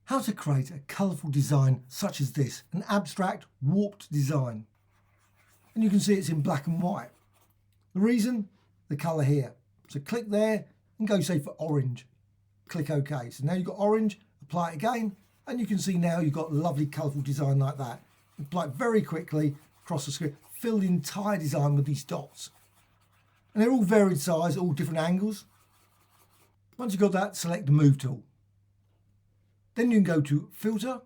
How to create a colourful design such as this, an abstract warped design. And you can see it's in black and white. The reason, the colour here. So click there and go say for orange. Click OK. So now you've got orange, apply it again, and you can see now you've got a lovely colourful design like that. Apply it very quickly across the screen. Fill the entire design with these dots. And they're all varied size, all different angles. Once you've got that, select the Move tool. Then you can go to Filter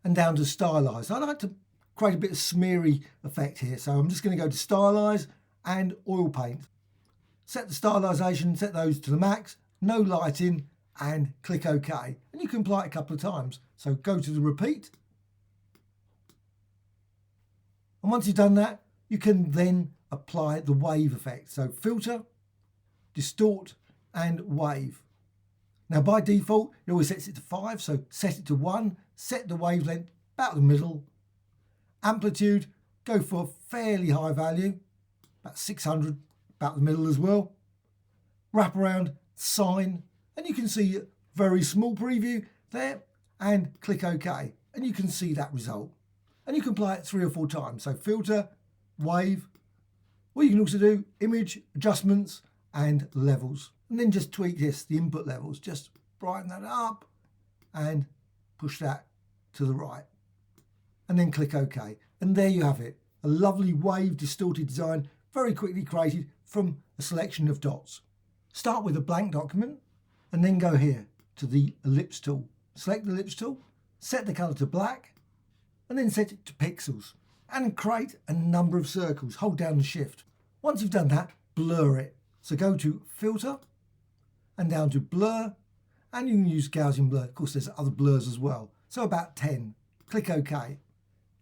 and down to Stylize. I like to create a bit of smeary effect here, so I'm just going to go to Stylize and Oil Paint. Set the stylisation, set those to the max, no lighting, and click OK. And you can apply it a couple of times. So go to the Repeat. And once you've done that, you can then apply the wave effect. So Filter, Distort, and Wave. Now by default, it always sets it to 5, so set it to 1, set the wavelength about the middle. Amplitude, go for a fairly high value, about 600, about the middle as well. Wrap around, Sine, and you can see a very small preview there, and click OK, and you can see that result. And you can apply it 3 or 4 times, so Filter, Wave, or you can also do Image, Adjustments, and Levels. And then just tweak this, the input levels, just brighten that up and push that to the right. And then click OK. And there you have it, a lovely wave distorted design, very quickly created from a selection of dots. Start with a blank document and then go here to the Ellipse tool. Select the Ellipse tool, set the colour to black, and then set it to pixels. And create a number of circles. Hold down the Shift. Once you've done that, blur it. So go to Filter, and down to Blur, and you can use Gaussian blur. Of course, there's other blurs as well. So about 10. Click OK.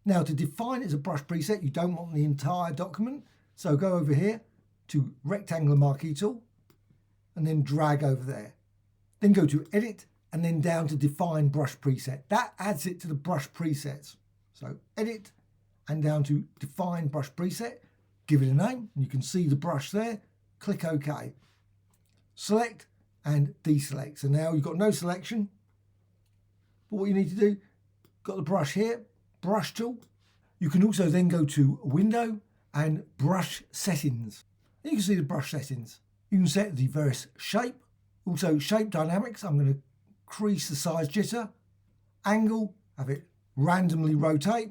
Now to define it as a brush preset, you don't want the entire document. So go over here to Rectangular Marquee tool, and then drag over there. Then go to Edit, and then down to Define Brush Preset. That adds it to the brush presets. So Edit, and down to Define Brush Preset. Give it a name, and you can see the brush there. Click OK. Select and deselect. So now you've got no selection. But what you need to do, got the brush here, brush tool. You can also then go to Window and Brush Settings. And you can see the brush settings. You can set the various shape, also shape dynamics. I'm going to increase the size jitter, angle, have it randomly rotate.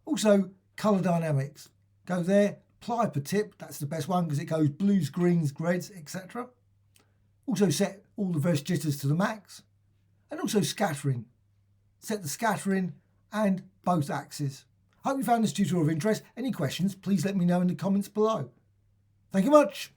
Also color dynamics. Go there, apply per tip. That's the best one because it goes blues, greens, reds, etc. Also set all the various jitters to the max, and also scattering. Set the scattering and both axes. Hope you found this tutorial of interest. Any questions, please let me know in the comments below. Thank you much.